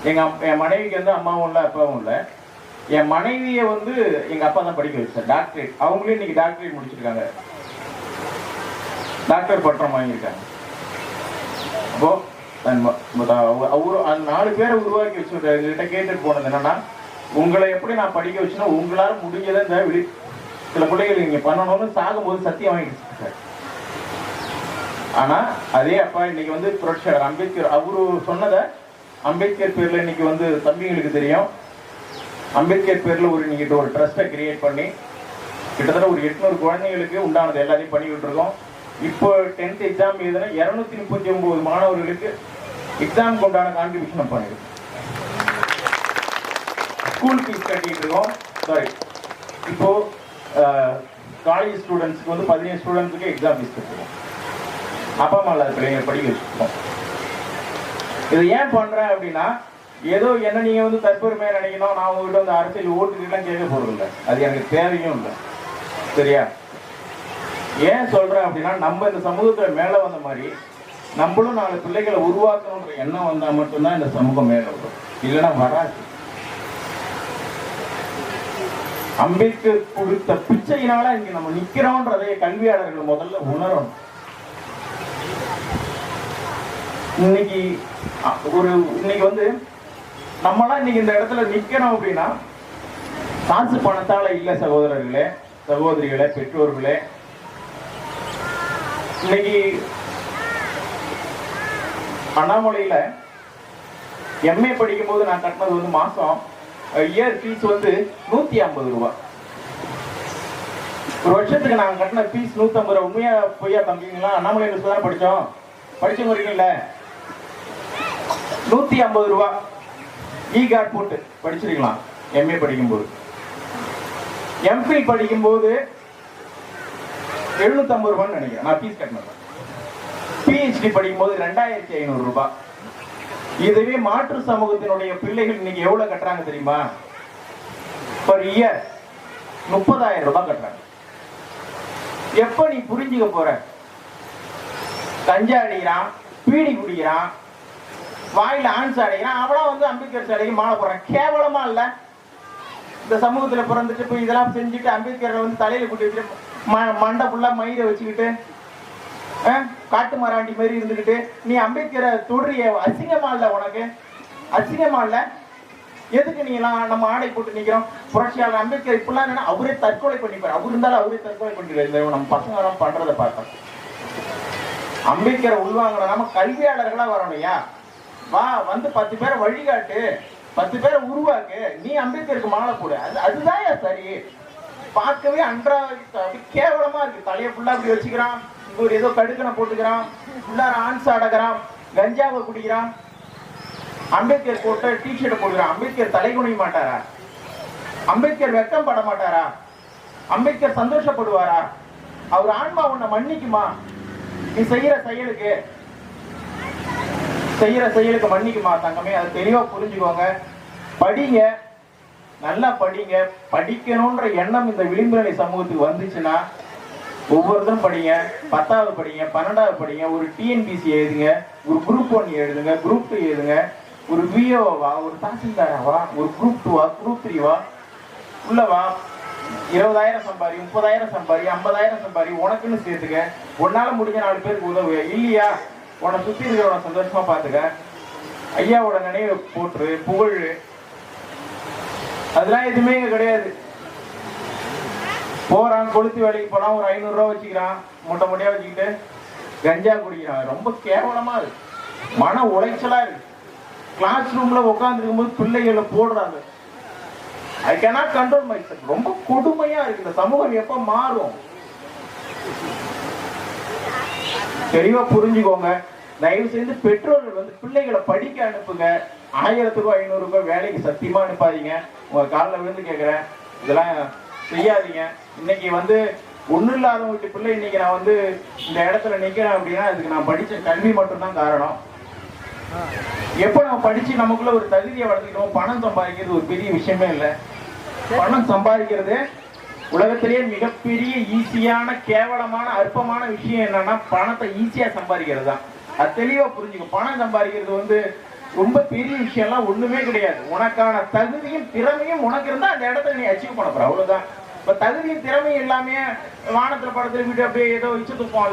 என் மனைவிக்கு வந்து அம்மாவும் இல்லை அப்பாவும் இல்லை. என் மனைவியை வந்து எங்க அப்பா தான் படிக்க வச்சார், டாக்டரேட். அவங்களே இன்னைக்கு டாக்டரேட் முடிச்சிருக்காங்க, டாக்டர் பட்டம் வாங்கியிருக்காங்க. அப்போ அவரு அந்த 4 பேரை உருவாக்கி வச்சுருக்காரு. எங்ககிட்ட கேட்டுட்டு போனது என்னன்னா, உங்களை எப்படி நான் படிக்க வச்சுன்னா உங்களால முடிஞ்சதை இந்த சில பிள்ளைகள் நீங்க பண்ணணும்னு சாகும்போது சத்தியம் வாங்கிட்டு. ஆனா அதே அப்பா இன்னைக்கு வந்து புரட்சியாளர் அம்பேத்கர் அவரு சொன்னதை அம்பேத்கர் பேர்ல இன்னைக்கு வந்து தம்பிங்களுக்கு தெரியும். அம்பேத்கர் பேர்ல இன்னைக்கு ஒரு ட்ரஸ்ட்டை கிரியேட் பண்ணி கிட்டத்தட்ட ஒரு 800 குழந்தைங்களுக்கு உண்டானது எல்லாத்தையும் பண்ணிக்கிட்டு இருக்கோம். இப்போ 10th எக்ஸாம் எழுதுனா 239 மாணவர்களுக்கு எக்ஸாமுக்கு உண்டான கான்ட்ரிபியூஷன் பண்ணிருக்கோம். ஸ்கூல் ஃபீஸ் கட்டிட்டு இருக்கோம். சாரி, இப்போ காலேஜ் ஸ்டூடெண்ட்ஸ்க்கு வந்து 17 ஸ்டூடெண்ட்ஸுக்கு எக்ஸாம் ஃபீஸ் கட்டுவோம். அப்பா அம்மா இல்லாத பிள்ளைங்க படிக்க வச்சுருக்கோம். இது ஏன் பண்றேன் அப்படின்னா, ஏதோ என்ன நீங்க வந்து தற்பெருமையா நினைக்கணும், நான் உங்ககிட்ட வந்து அரசியல் ஓட்டுக்கிட்டலாம் கேட்க போறது இல்லை, அது எனக்கு தேவையும் இல்லை. சரியா? ஏன் சொல்றேன் அப்படின்னா, நம்ம இந்த சமூகத்துல மேல வந்த மாதிரி நம்மளும் 4 பிள்ளைகளை உருவாக்கணுன்ற எண்ணம் வந்தா மட்டும்தான் இந்த சமூகம் மேல வரும், இல்லைன்னா வராது. அம்பேத்கர் கொடுத்த பிச்சையினால இங்க நம்ம நிக்கிறோம்ன்றதை கல்வியாளர்கள் முதல்ல உணரணும். இன்னைக்கு வந்து நம்மளாம் இன்னைக்கு இந்த இடத்துல நிக்கணும் அப்படின்னா காசு பணத்தால இல்ல சகோதரர்களே, சகோதரிகளே, பெற்றோர்களே. இன்னைக்கு அண்ணாமலையில எம்ஏ படிக்கும் போது நான் கட்டினது வந்து மாசம் இயர் ஃபீஸ் வந்து 150 ரூபாய். ஒரு வருஷத்துக்கு நாங்க கட்டின ஃபீஸ் 150 ரூபாய். உண்மையா பொய்யா தம்பிங்களா? அண்ணாமலை தான் படிச்சோம், படிச்சவங்க இருக்கீங்கள. 150 ரூபாய் இ கார்டு போட்டு படிச்சிருக்கலாம் எம்ஏ படிக்கும்போது. எம்பில் படிக்கும்போது 750 ரூபான்னு நினைக்கிறேன் நான் ஃபீஸ் கட்டினேன். பிஹெச்டி படிக்கும்போது 2500 ரூபாய். இதுவே மாற்று சமூகத்தினுடைய பிள்ளைகள் இன்னைக்கு எவ்வளவு கட்டுறாங்க தெரியுமா? பர் இயர் 30,000 ரூபாய் கட்டுறாங்க. எப்ப நீ புரிஞ்சுக்க போற? கஞ்சா அடிக்கிறான், பீடி குடிக்கிறான், வாயில ஆன்ஸ் அடைகிறான், அவளா வந்து அம்பேத்கர் சிலைக்கு மாலை போடுறான். கேவலமா இல்ல? இந்த சமூகத்துல பிறந்துட்டு போய் இதெல்லாம் செஞ்சுட்டு அம்பேத்கரை வந்து தலையில கூட்டி வச்சுட்டு மண்டை ஃபுல்லா மயிரை வச்சுக்கிட்டு காட்டு மராண்டி மாதிரி இருந்துகிட்டு நீ அம்பேத்கரை தொடுறிய, அசிங்கமா இல்ல உனக்கு? அசிங்கமா இல்ல? எதுக்கு நீ எல்லாம் நம்ம ஆடை போட்டு நிக்கிறோம்? புரட்சியாளர் அம்பேத்கர் இப்பெல்லாம் அவரே தற்கொலை பண்ணிப்பாரு. அவரு இருந்தாலும் அவரே தற்கொலை பண்ணிடுறாரு. நம்ம பசங்க எல்லாம் பண்றதை பார்த்தோம். அம்பேத்கரை உள்வாங்கணும். நம்ம கல்வியாளர்களா வரணும்யா. வா, வந்து 10 பேரை வழிகாட்டு, 10 பேரை உருவாக்கு. நீ அம்பேத்கருக்கு மாலை போடு. அதுதான் சரி. பார்க்கவே கேவலமா இருக்கு. தலையை ஃபுல்லா அப்படி வச்சுக்கிறான், ஒரு ஏதோ கடுக்கனை போட்டுக்கிறான், உள்ளார ஆன்ஸ் அடக்கிறான், கஞ்சாவை குடிக்கிறான், அம்பேத்கர் போட்ட டிஷர்ட்டை போடுகிறான். அம்பேத்கர் தலை குனிய மாட்டாரா? அம்பேத்கர் வெக்கம் பட மாட்டாரா? அம்பேத்கர் சந்தோஷப்படுவாரா? அவர் ஆன்மா உன்னை மன்னிக்குமா? நீ செய்யற செயலுக்கு மன்னிக்குமா தங்கமே? அதை தெளிவா புரிஞ்சுக்கோங்க. படிங்க, நல்லா படிங்க. படிக்கணும்ன்ற எண்ணம் இந்த விளிம்புநிலை சமூகத்துக்கு வந்துச்சுன்னா ஒவ்வொருத்தரும் படிங்க. 10வது படிங்க, 12வது படிங்க, ஒரு டிஎன்பிசி எழுதுங்க, ஒரு குரூப் 1 எழுதுங்க, குரூப் 2 எழுதுங்க, ஒரு விஓவா, ஒரு தாசில்தாராவா, ஒரு குரூப் 2வா, குரூப் 3வா, உள்ளவா. 20,000 சம்பாரி, 30,000 சம்பாரி, 50,000 சம்பாரி, உனக்குன்னு சேர்த்துக்க. உன்னால முடிஞ்ச 4 பேருக்கு உதவு. இல்லையா, உன்னை சுத்தி இருக்கிறவனை சந்தோஷமா பாத்துக்க. ஐயாவோட நினைவை போட்டு புகழ், அதெல்லாம் எதுவுமே கிடையாது. போறான், கொளுத்தி வேலைக்கு போறான், ஒரு 500 ரூபா வச்சுக்கிறான், மூட்டை மூட்டையா வச்சுக்கிட்டு கஞ்சா குடிக்கிறான். ரொம்ப கேவலமா இருக்கு, மன உளைச்சலா இருக்கு. கிளாஸ் ரூம்ல உட்கார்ந்து இருக்கும்போது பிள்ளைகளை போடுறாங்க. I cannot control my self. ரொம்ப கொடுமையா இருக்கு. இந்த சமூகம் எப்ப மாறும்? தெளிவா புரிஞ்சுக்கோங்க. தயவு செய்து பெற்றோர்கள் வந்து பிள்ளைகளை படிக்க அனுப்புங்க. 1000 ரூபாய் 500 ரூபாய் வேலைக்கு சத்தியமா அனுப்பாதீங்க. உங்க காலில் விழுந்து கேட்கிறேன், இதெல்லாம் செய்யாதீங்க. இன்னைக்கு வந்து ஒன்றும் இல்லாதவங்க வீட்டு பிள்ளை இன்னைக்கு நான் வந்து இந்த இடத்துல நிற்கிறேன் அப்படின்னா அதுக்கு நான் படித்த கல்வி மட்டும்தான் காரணம். எப்போ நம்ம படிச்சு நமக்குள்ள ஒரு தகுதியை வளர்த்துக்கிட்டோம். பணம் சம்பாதிக்கிறது ஒரு பெரிய விஷயமே இல்லை. பணம் சம்பாதிக்கிறது உலகத்திலேயே மிகப்பெரிய ஈஸியான கேவலமான அற்பமான விஷயம் என்னன்னா பணத்தை ஈஸியா சம்பாதிக்கிறது தான். அது தெளிவா புரிஞ்சுக்கும். பணம் சம்பாதிக்கிறது வந்து ரொம்ப பெரிய விஷயம்லாம் ஒண்ணுமே கிடையாது. உனக்கான தகுதியும் திறமையும் உனக்கு இருந்தா அந்த இடத்துல நீ அச்சீவ் பண்ண போற, அவ்வளவுதான். இப்ப தகுதியும் திறமையும் எல்லாமே வானத்துல படத்துல விட்டு அப்படியே ஏதோ வச்சு துப்போம்ல.